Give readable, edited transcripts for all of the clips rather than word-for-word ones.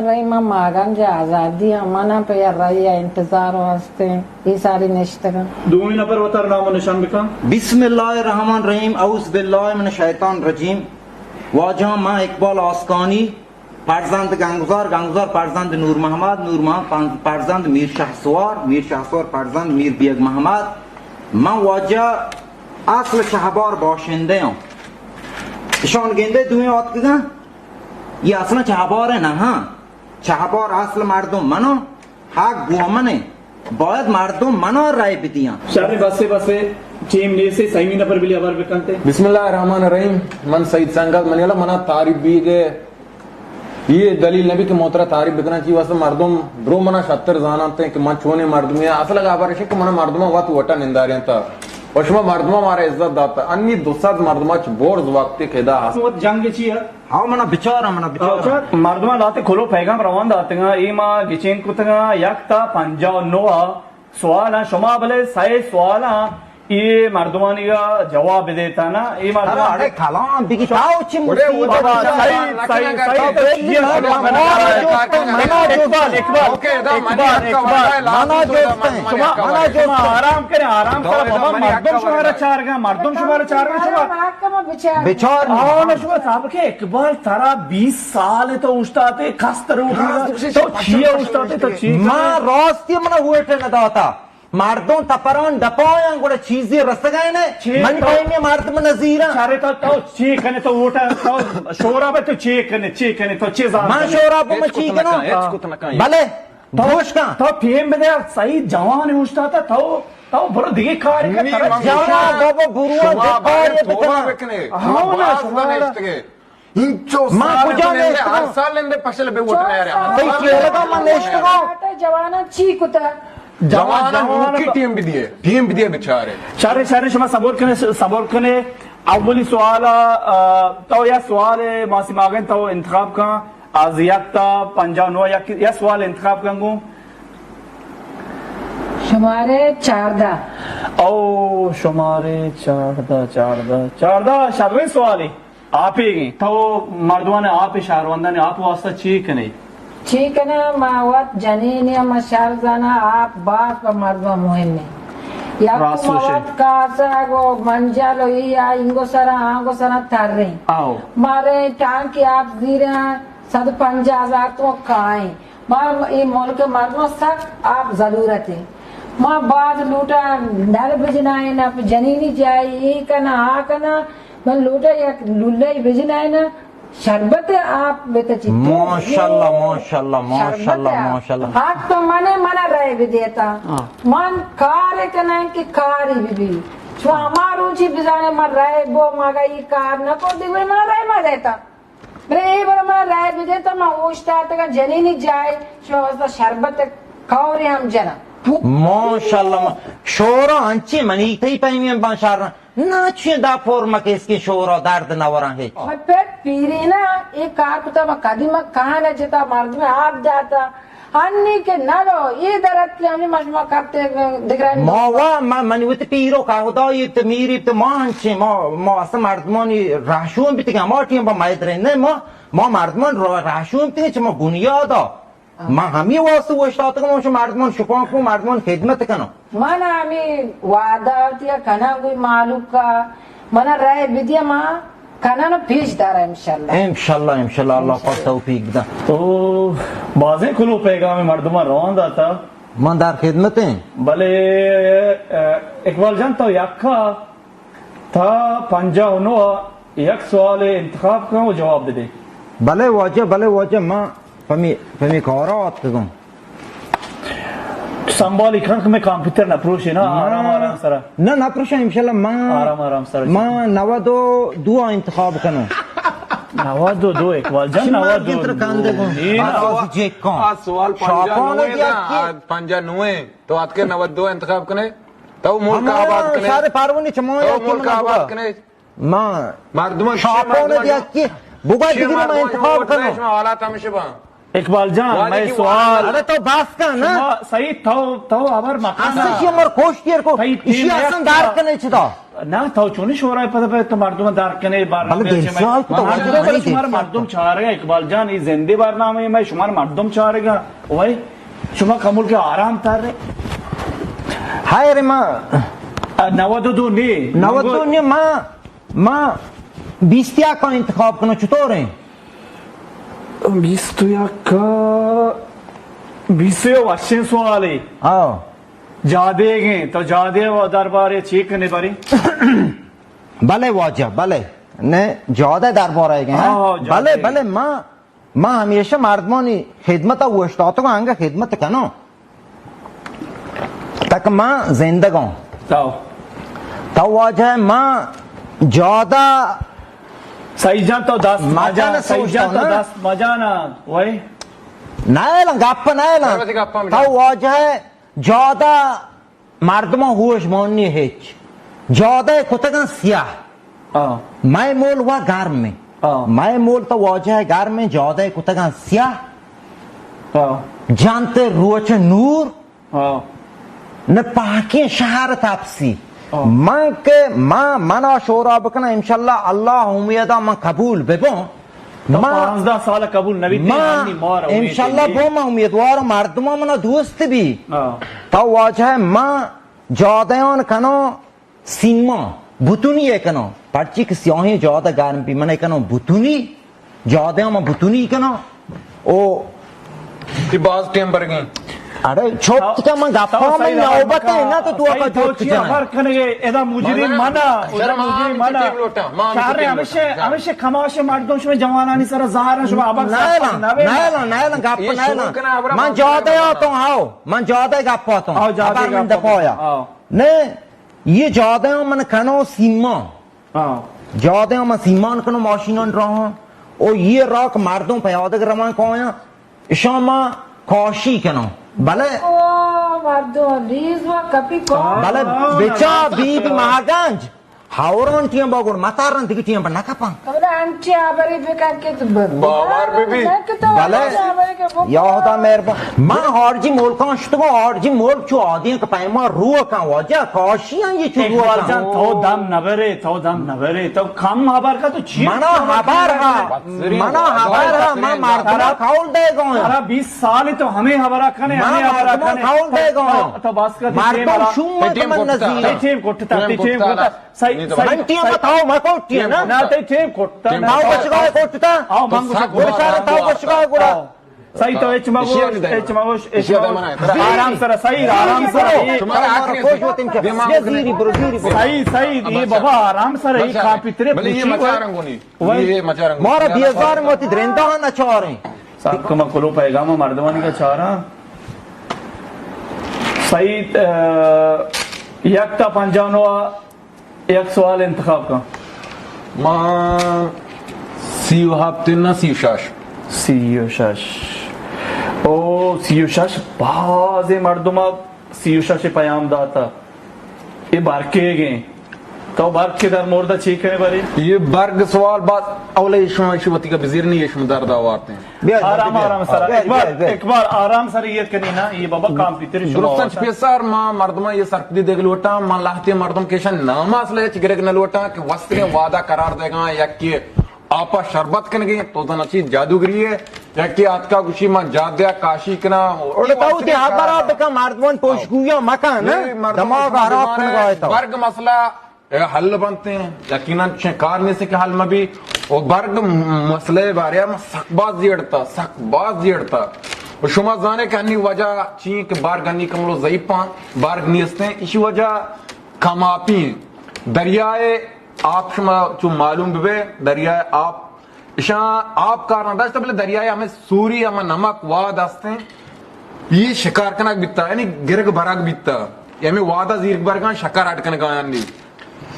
رئیم ماگان جا آزادی همانا پیر رئی انتظار واسطه ای ساری نشتگان. دومی نفر وتر نام و نشان بکن. بسم الله الرحمن الرحیم. اعوذ بالله من الشیطان الرجیم. واجه ما اقبال آسکانی، فرزند گنگزار فرزند نور محمد فرزند میر شهسوار فرزند میر بیگ محمد. من واجه اصل چهبار باشنده ام. شان گنده دومی وقت کدن یہ اصلا چهباره نه ها. چهبار اصل مردم منو حق گوامنه باید مردم منو رای بدیان. شهر بسه ٹیم نیسے سائمی نفر بلی آبار بکنتے. بسم اللہ الرحمن الرحیم. من سعید سنگت منیلا منا تعریف بھی گئے یہ دلیل نبی کہ محترہ تعریف بکنا چاہیے واسطہ مردم برو منا شتر زانانتے ہیں کہ من چونے مردمی اصلا گابرشی کہ منا مردمہ وقت وٹا ننداریاں تا وشما مردمہ مارا عزت داتا انی دوسات مردمہ چھ بورز وقتی قیدہ حاصل وقت جنگ چی ہے؟ ہاں منا بچارا مردمہ لاتے کھولو پیغام روان داتے گا ایما گچین کتگا یک تا 59 سوال ہیں شما بلے سائے سوال ہیں یہ مردمانی کا جواب دیتا نا یہ مردمان اڑے کلام بگی تاو چی مصیبت بابا سعید آرام کریں بابا مردم شمارا چار گا بچار شما صاحب کے اقبال تارا 20 سال تو اشتاتے کستر تو چیئے اشتاتے تو چیئے ماں راستی منا ہوئے نداتا مردم تپران دپاین گوڑا چیزی رسگائیں من پائمی مردم نظیران چارے تو چی کنے تو ووٹا شورا بے تو چی کنے تو چی زان من شورا بے میں چی کنو بلے دوش کن تو پیم بدے سعید جوان ہوشتا تھا تو برو دیگه کاری که جوان بابا برو بکنے اینچو سال لنده هر سال لنده پشل بے ووٹ نیا رہا بھئی کیلگا من نیشتگا جوانا چی کتا جوانا کی ٹیم بھی دیئے بچارے شارے شما صبر کنے اولی سوالا تو یا سوال ماسیم آگئن تو انتخاب کن از یک تا 59 یا سوال انتخاب کنگو شمارے 14 او شمارے 14 شروع سوالی آپ ہی گئیں تو مردوان آپ شہروندان آپ واسطہ چی کنے ٹھیک ہے نا ماوت جنینی مشار زنا آپ باس پر مردم مهم یا ماوت کاسا گو منجلو یا انگو سرا آنگو سرا تر رہی مارے ٹانکی آپ زیرے ہیں 150,000 تو کھائیں مار یہ ملک مردم سخت آپ ضرورت ہے ماں بعد لوٹا نل بجنا ہے نا جنینی جائے یہ کنا ہاں کنا من لوٹا یا لولہ بجنا ہے نا شربت آپ بیتا چیز ماشاءاللہ حق تو منا رہے بھی دیتا من کار کنن کی کاری بھی چھو ہمارو چی بزانے من رہے بو ماگا یہ کار نکو دیگوی من رہے ما دیتا میرے یہ بڑا من رہے بھی دیتا من اوشتا تکا جنینی جائے چھو واسطہ شربت کھوری ہم جنا ماشاءاللہ شورا انچی منی تی پایمین بانشارنا نا چی دا فورما کہ اس کی شورا درد نوران ہے میں پیٹ پیری نا ایک کار کتا میں قدیمہ کہاں نجتا مرد میں آپ جاتا ہنی کے نلو یہ درد کی ہمیں مجموعہ کرتے دیکھ رہے ہیں ماوا منی ویت پیرو کہودا یہ تمیری تو ماں ہنچی ماں اصلا مردمانی راشون بیتی کہ ہمارا ٹیم با ماید رہے نہیں ماں مردمان راشون بیتی کہ ماں بنیادا ماں ہمیں واسطہ وشتاتا کہ ماں مردمان شکوان کو مردمان خدمت کنو مانا ہمیں وعدہ ہوتی ہے کنا کوئی معلوم کا مانا رائے بدیا ماں کنا نو پیش دارا انشاءاللہ اللہ پاک توفیق دا تو بازیں کلو پیغام مردمان روان داتا من در خدمت ہیں بلے اقبال جان تو یکا تا 59 یک سوال انتخاب کروں جواب دے دے بلے واجہ ماں فمی کارات کدوں سنبالی کن که میں کامپیوٹر نپروشی نا آرام سرا نا نپروشا انشاءاللہ آرام سرا ماں 92 انتخاب کنو 92 اقبال جان 92 سوال 59 تو آت کے 92 انتخاب کنے تو ملک آباد کنے سارے پارونی چمویا تو ملک آباد کنے ماں شاپوں نے دیا کی بگا دیگری میں انتخاب کنو حالات ہمیشہ با اقبال جان میں سوال अरे तो बास का ना صحیح تو ابر مکان असं मर कोष्टीर को इशी असं दार कने छता نه تو چونی شورای پد تو مردم دار کنه شما مردم چاره اقبال جان این زنده برنامه میں شما مردم چاره گا وای شما کمول کے آرام تر हाय रे मां 92 नहीं मां 20 का इंतखाब करना चतुर है 20 वर्षन सवाल है हाँ जादे गए तो जादे वो दरबार चेक करने पड़ी भले वाजा भले ने ज्यादा दरबार आए गए भले भले मां हमेशा मर्दमानी खिदमत वस्ता तो आंगा खिदमत कनो तक मां जिंदगा तो वाजा है मां ज्यादा सही जान तो 10 मजा सही जान तो 10 मजा ना वही नायला गप्पा नायला तो वाजा है ज्यादा मर्दमा होश माननी है ज्यादा कुतगा सियाह मैं मोल हुआ घर में मैं मोल तो वाजा है घर में ज्यादा कुतगा सियाह जानते रोच नूर न पाके शहर तापसी मां के मां मना शोरा बकना इंशाल्लाह अल्लाह उम्मीदा मां कबूल बेबो 15 साल कबूल नबी इंशाल्लाह बो मां उम्मीदवार मर्दमा मना दोस्त भी तो वाजा है मां ज्यादा कनो सीमा बुतुनी है कनो पर्ची के सियाही ज्यादा गारम भी मने कनो बुतुनी ज्यादा मां बुतुनी कनो ओ की बाज टेम पर गई अरे छोट का मैं गप्पा में नौबत है ना तो तू अपना जोत जना खबर करेंगे एदा मुजरिम मना मुजरिम मना शारे हमेशा खमाशे मर्दों में जवानानी सर ज़ाहर शो अब नायला गप्पा नायला मैं ज्यादा तो आओ मैं ज्यादा गप्पा तो आओ ज्यादा में दफाया ने ये ज्यादा मन कनो सीमा ज्यादा मन सीमान कनो मशीनन रहा ओ ये राक मर्दों पे याद करवा कोया इशामा कौशी कनो भले भले बेचा बीबी महागंज हावरोन टियम बागुड़ मतारन दिख टियम बना कपा आंटी आबरी बेका के तो बावर बेबी भले यादा मेहरबान मां हरजी मोल कांश तो हरजी मोल चो आदियां का पैमा रुआ का वजह काशियां ये चो रुआ जान तो दम नवरे तो कम हबर का तो छी मना हबर हा मां मारदा खाउल दे गो सारा 20 साल तो हमें हबरा खाने खाउल दे गो तो बस का मारदा शुम मन नजीर टीम कोटता सही टीम बताओ मैं कोटिया ना ते टीम कोटता ताऊ बचगा कोटता आओ मंगो गोशारा ताऊ बचगा गुड़ा सही तो एच मागो आराम सर सही आराम सर तुम्हारा आखिरी खुश होते हैं क्या जीरी ब्रोजीरी सही ये बाबा आराम सर ये काफी तेरे भले ये मचारंगो नहीं ये मचारंगो मारा 2000 में होती द्रेंदा ना चाह रहे साहब को मैं कोलो पैगाम मर्दवानी का चाह रहा सही यकता 95 एक सवाल इंतखाब का मां सीयू हफ्ते ना सीयू शाश बाज़े मर्दुमा सीयू शाश पयाम दाता ये बारके गए तो बारके दर मोर्दा चीक है बारी ये बर्ग सवाल बात अवले इश्मती का वजीर नहीं इश्मदार दावाते हैं आराम सर एक बार आराम सर ये कनी ना ये बाबा काम पीते दुरुस्त पेसर मां मर्दमा ये सरपदी देख लोटा मां लाहते मर्दम केशन नामास ले चिगरेग न लोटा कि वस्त्र वादा करार देगा या कि आपा शरबत कन गई तो नची जादूगरी है या कि आज का खुशी मां जाद्या काशी कना और ताऊ ते हबरा बेका मर्दवन पोशगुया मकान दमाग हराब कन गए तो वर्ग मसला हल बनते हैं यकीनन कारने से के हल में भी और वर्ग मसले बारे में सकबाज जेड़ता और शुमा जाने के अन्य वजह ची के बार गन्नी कमलो ज़ईफा बार नियस्ते इसी वजह कमापी दरियाए आप शुमा जो मालूम बे दरियाए आप इशा आप कारण दाश्त पहले दरियाए हमें सूरी हमें नमक वाद आस्ते ये शिकार कना बिता यानी गिरग बराग बिता हमें वादा जीर बरगा शकार अटकन का यानी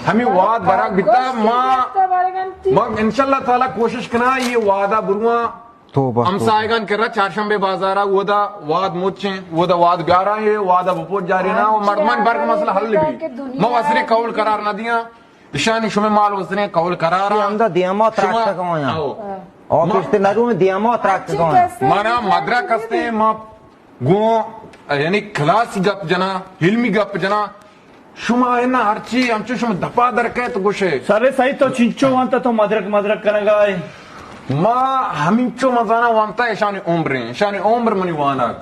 हमें वाद बराग बिता मां इंशाल्लाह ताला कोशिश करना ये वादा बुरुआ हम सायगान कर रहा चारशंबे बाजारा वोदा वाद मुच्छे वोदा वाद ग्यारह है वादा बपोत जारी ना वो मर्दमान बर्ग मसला हल भी मैं वसरे कौल करार ना दिया इशानी शुमे माल वसरे कौल करार अंदर दियामा त्राक्ता का آکشته نروم دیامات رکتگان مانا مدرک هسته ما گو یعنی کلاسی گپ جنا علمی گپ جنا شما اینا هرچی همچون شما دپا درکه تو گوشه سر سعید تو چینچو وانتا تو مدرک کنگا ہے ما همین چو مزانا وانتا شان عمر منی وانا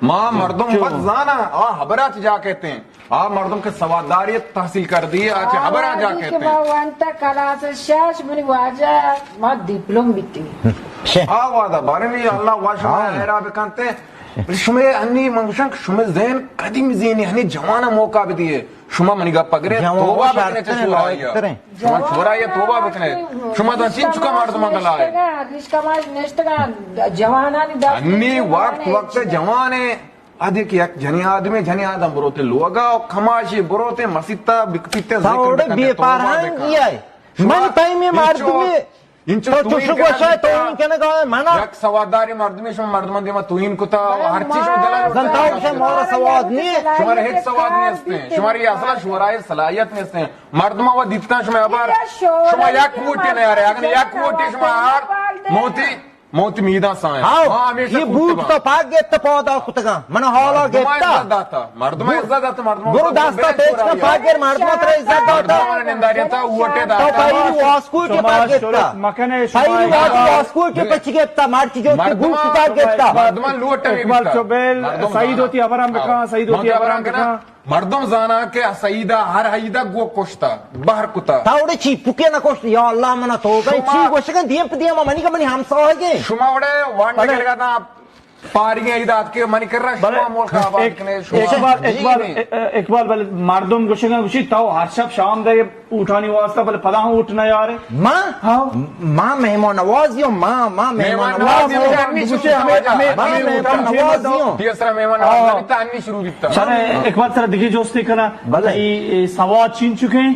ما مردم بس زانا حبرات جا کہتے ہیں مردم کے سواداریت تحصیل کر دی آج حبرات جا کہتے ہیں وانتا کلاس شاش منی واجہ ما دیپلوم بیتی وادا بارمی اللہ واشما ایرا بکانتے شما انی منگوشن که شما ذهن قدیم ذهنی یعنی جوانا موقع بدیه شما منی گپ پگره توبه بکنه چه شورایه شما شورایه توبه بکنه شما دان چین چکا مردمان دلائے ریشکماش نشتگان جوانانی دست انی وقت جوانے آدھے کہ یک جنی آدم بروتے لوگا کماشی بروتے مسیطہ بکتیتے ذکر بکنے بے پارہن کیا ہے من تایمی مردمی تو چوشو گوشای توین کنه گاه منا یک سوادداری مردمی شما مردمان دیما توین کتا هر چیز شما دلائل زنتاو شما مورا سواد نیه شما هیچ سواد نیستین شما اصلا شورای صلاحیت نیستین مردما و دیدتان شما ابار شما یک کوٹی نیاره اگر یک کوٹی شما هر موتی میدان سائن یہ بوٹ تو پاک گیتا پودا کتگا من حالا گیتا مردم عزت داتا برو دستا تیچ کا پاک گیر مردم تر عزت داتا مردم ننداریتا اوٹے تو داتا پایری واسکوٹی پاک گیتا پایری واسکوٹی پچ گیتا مارچی جو تی بوٹ پاک گیتا مردمان لوٹا اقبال چوبیل سعید ہوتی ابرام بکا سعید ہوتی ابرام بکا مردم زانا کہ سعیدہ ہر حیدہ گو کشتا بہر کتا تاوڑے چی پکے نہ کشت یا اللہ منا توبہ چی گوشتگن دیم پہ دیم منی کا منی ہمسا ہوئے شما وڑے وانڈے کر گا تھا پاری ایداد کے منی کر رہا شما ملک آباد کنے اقبال بلے مردم گوشنگا گوشی تاو ہر شب شام دے اٹھانی واسطہ بلے پدا ہوں اٹھنا یارے ماں مہمان نوازی ہوں ماں مہمان نوازی ہوں تیسرا مہمان نوازی بیتا انوی شروع بیتا سر اقبال سر دیکھے جوستے کنا سواد چین چکے ہیں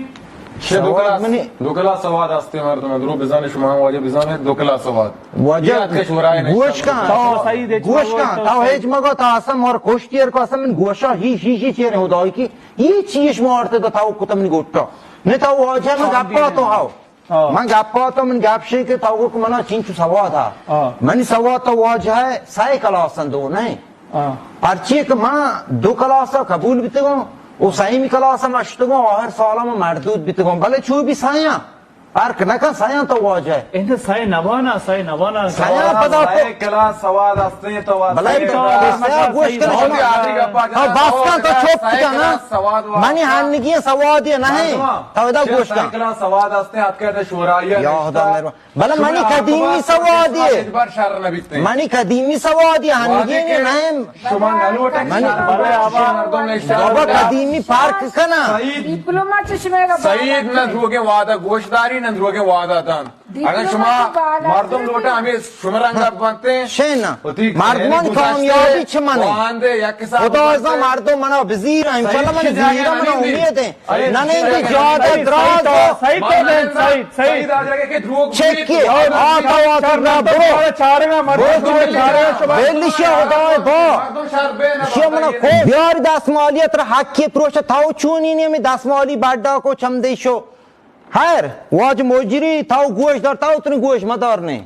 دو کلاس سواد آستے مردم درو بزان شما واجب بزان دو کلاس سواد گوش کن تاو هیچ مگا تا اصلا مار کشتیر که اصلا من گوشا هیچ چیره هدایی که یه چیش مارته دا تاو کتا من گوشتا نه تاو واجه من گپا تو هاو من گپا تو من گپشه که تاو که منا چین چو سواد ها منی سواد تا واجه ہے سای کلاسن دو نه پرچیه که من دو کلاسا قبول بیتگم و سایمی کلاسم اشتگم آخر سالم مردود بیتگم بله چوی بی سایا فرق نکن سایان تو واجه انت سای نوانا سایان پدا سای کلاس سواد آستے ہیں تو بلای سایان گوش کنه شما باس کن تو چوب کن منی هنگی سوادی نہیں تو دا گوش کن کلاس سواد آستے ہیں آپ کہتے شورایہ یا خدا مہربان بله منی قدیمی سوادی بار شر نبیتے منی قدیمی سوادی هنگی نہیں شما نلوٹا بابا قدیمی فرق کنا دیپلوما چشمه کا سعید نہ دروگے وعدہ گوشتداری نہ دروگے وعدہ دان اگر شما مردم لوٹا ہمیں شما رنگ آپ بانتے ہیں شینا مردمان کامیابی چه منه خدا ازا مردم منا بزیر ہیں انشاءاللہ من زیرہ منا امید ہیں ننے انگی جادہ دراز سعید چکی آتا واتر نا برو بیلیشی خدای با شیع منا خوب بیاری دستمالیت را حقی پروشت تاو چونی نیمی دستمالی بڑا کو چمدی شو خیر واج موجری تاو گوش دار تاو تنی گوش مدار نہیں